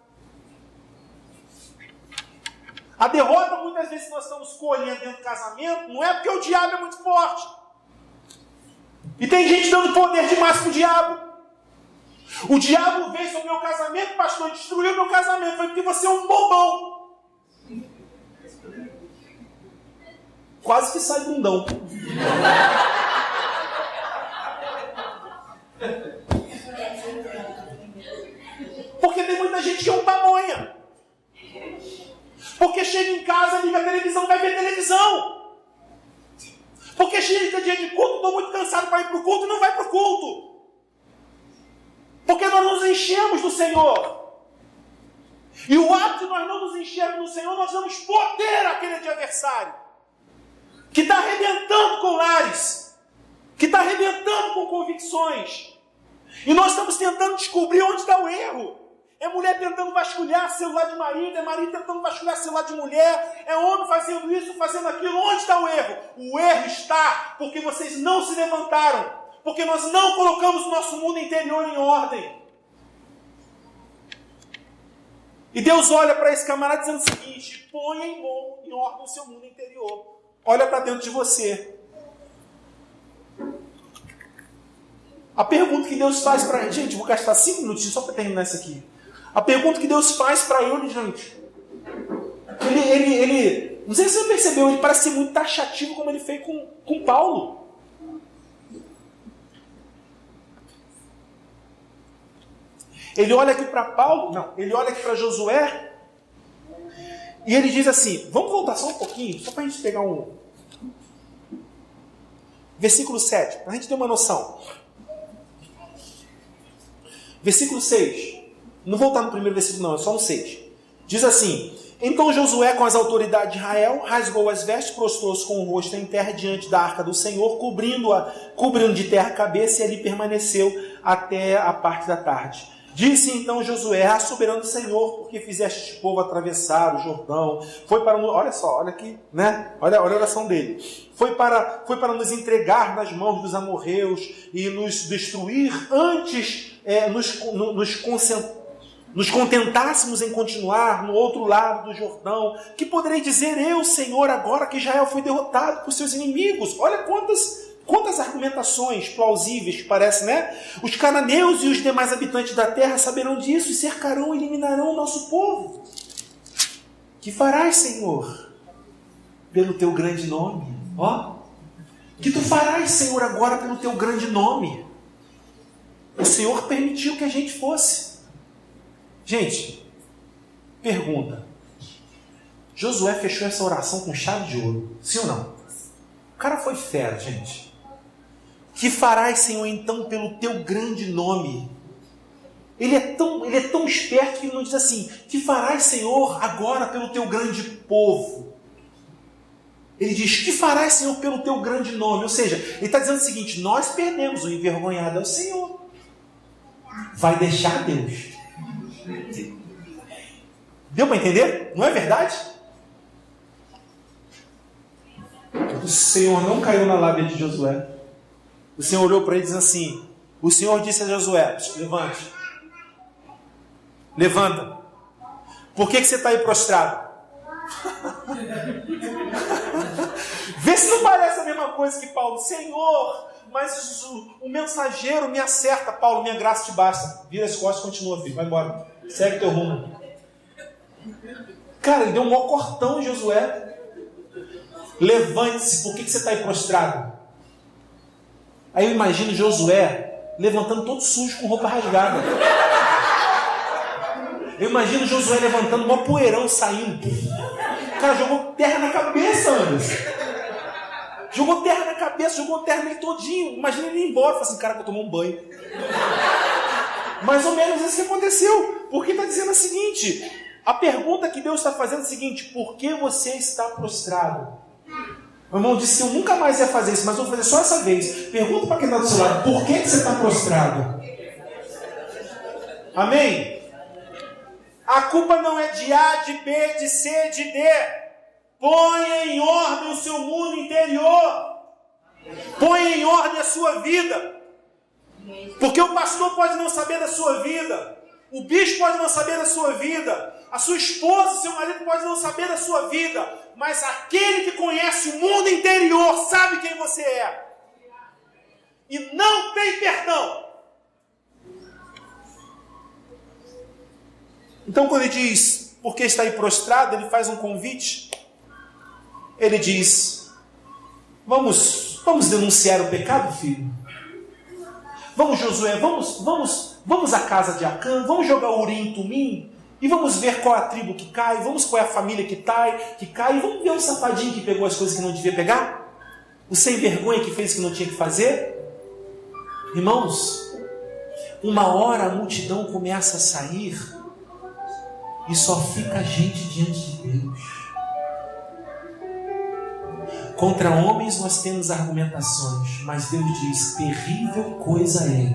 A derrota, muitas vezes, que nós estamos colhendo dentro do casamento, não é porque o diabo é muito forte. E tem gente dando poder demais para o diabo. O diabo veio sobre o meu casamento, pastor, destruiu o meu casamento. Foi porque você é um bobão. Quase que sai bundão. Porque tem muita gente que é um pamonha. Porque chega em casa, liga a televisão, vai ver televisão. Porque chega dia de culto, estou muito cansado para ir para o culto e não vai para o culto. Porque nós nos enchemos do Senhor. E o ato de nós não nos enchermos do Senhor, nós damos poder àquele adversário que está arrebentando com lares, que está arrebentando com convicções. E nós estamos tentando descobrir onde está o erro. É mulher tentando vasculhar celular de marido, é marido tentando vasculhar celular de mulher, é homem fazendo isso, fazendo aquilo. Onde está o erro? O erro está porque vocês não se levantaram, porque nós não colocamos o nosso mundo interior em ordem. E Deus olha para esse camarada dizendo o seguinte: ponha em ordem o seu mundo interior. Olha para dentro de você. A pergunta que Deus faz para a gente, vou gastar 5 minutinhos só para terminar isso aqui. A pergunta que Deus faz para ele, gente, ele, não sei se você percebeu, ele parece ser muito taxativo como ele fez com Paulo. Ele olha aqui para Paulo, não, ele olha aqui para Josué, e ele diz assim, vamos voltar só um pouquinho, só para a gente pegar um... Versículo 7, para a gente ter uma noção. Versículo 6. Não voltar no primeiro versículo não, é só no 6. Diz assim: então Josué com as autoridades de Israel rasgou as vestes, prostrou-se com o rosto em terra diante da arca do Senhor, cobrindo de terra a cabeça, e ali permaneceu até a parte da tarde. Disse então Josué: ah, soberano Senhor, porque fizeste este povo atravessar o Jordão, foi para... Olha só, olha aqui, né? Olha a oração dele. Foi para nos entregar nas mãos dos amorreus e nos destruir antes nos contentássemos em continuar no outro lado do Jordão. Que poderei dizer eu, Senhor, agora que Israel foi derrotado por seus inimigos? Olha quantas argumentações plausíveis que parece, né? Os cananeus e os demais habitantes da terra saberão disso e cercarão e eliminarão o nosso povo. Que farás, Senhor, pelo teu grande nome? Ó, que tu farás, Senhor, agora pelo teu grande nome? O Senhor permitiu que a gente fosse. Gente, pergunta. Josué fechou essa oração com chave de ouro, sim ou não? O cara foi fera, gente. Que farás, Senhor, então, pelo teu grande nome? Ele é tão esperto que ele não diz assim: que farás, Senhor, agora pelo teu grande povo? Ele diz: que farás, Senhor, pelo teu grande nome? Ou seja, ele está dizendo o seguinte: nós perdemos, o envergonhado é o Senhor. Vai deixar Deus. Deu para entender? Não é verdade? O Senhor não caiu na lábia de Josué. O Senhor olhou para ele e disse assim: o Senhor disse a Josué: levante. Levanta. Por que você está aí prostrado? Vê se não parece a mesma coisa que Paulo. Senhor, mas o mensageiro me acerta. Paulo, minha graça te basta. Vira as costas e continua, filho. Vai embora. Segue teu rumo. Cara, ele deu um maior cortão em Josué. Levante-se, por que você está aí prostrado? Aí eu imagino Josué levantando todo sujo com roupa rasgada. Eu imagino Josué levantando um poeirão saindo. O cara jogou terra na cabeça, Anderson. Jogou terra na cabeça, jogou terra nele todinho. Imagina ele ir embora. Falei assim, cara, que eu tomei um banho. Mais ou menos isso que aconteceu. Porque está dizendo o seguinte, a pergunta que Deus está fazendo é a seguinte, por que você está prostrado? Meu irmão disse que eu nunca mais ia fazer isso, mas vou fazer só essa vez. Pergunta para quem está do seu lado, por que você está prostrado? Amém? A culpa não é de A, de B, de C, de D. Ponha em ordem o seu mundo interior. Ponha em ordem a sua vida. Porque o pastor pode não saber da sua vida. O bispo pode não saber da sua vida. A sua esposa, seu marido pode não saber da sua vida. Mas aquele que conhece o mundo interior sabe quem você é. E não tem perdão. Então quando ele diz, por que está aí prostrado, ele faz um convite. Ele diz, vamos denunciar o pecado, filho? Vamos, Josué, vamos à casa de Acã, vamos jogar Urim e Tumim, e vamos ver qual é a tribo que cai, vamos qual é a família que cai, e vamos ver o safadinho que pegou as coisas que não devia pegar? O sem vergonha que fez o que não tinha que fazer? Irmãos, uma hora a multidão começa a sair, e só fica a gente diante de Deus. Contra homens nós temos argumentações, mas Deus diz, terrível coisa é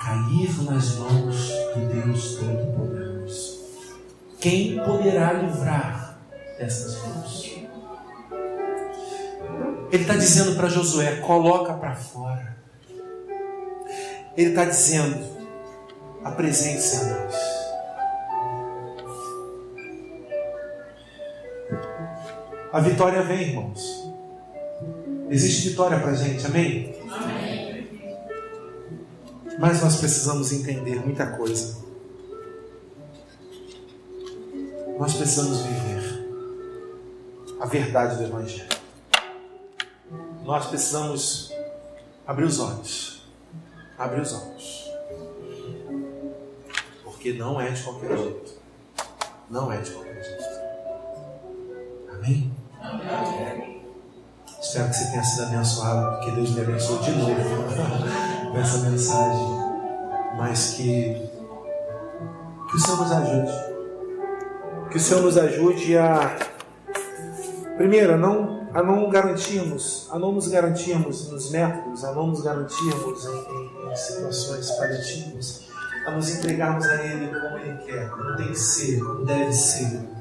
cair nas mãos do Deus Todo-Poderoso. Quem poderá livrar dessas mãos? Ele está dizendo para Josué, coloca para fora. Ele está dizendo, apresente-se a nós. A vitória vem, irmãos. Existe vitória para a gente, amém? Amém? Mas nós precisamos entender muita coisa. Nós precisamos viver a verdade do Evangelho. Nós precisamos abrir os olhos. Abrir os olhos. Porque não é de qualquer jeito. Não é de qualquer jeito. Amém? Amém. Espero que você tenha sido abençoado, porque Deus me abençoou de novo com essa mensagem. Mas que o Senhor nos ajude. Que o Senhor nos ajude primeiro, a não nos garantirmos nos métodos, a não nos garantirmos em situações paliativas, a nos entregarmos a Ele como Ele quer, como tem que ser, como deve ser.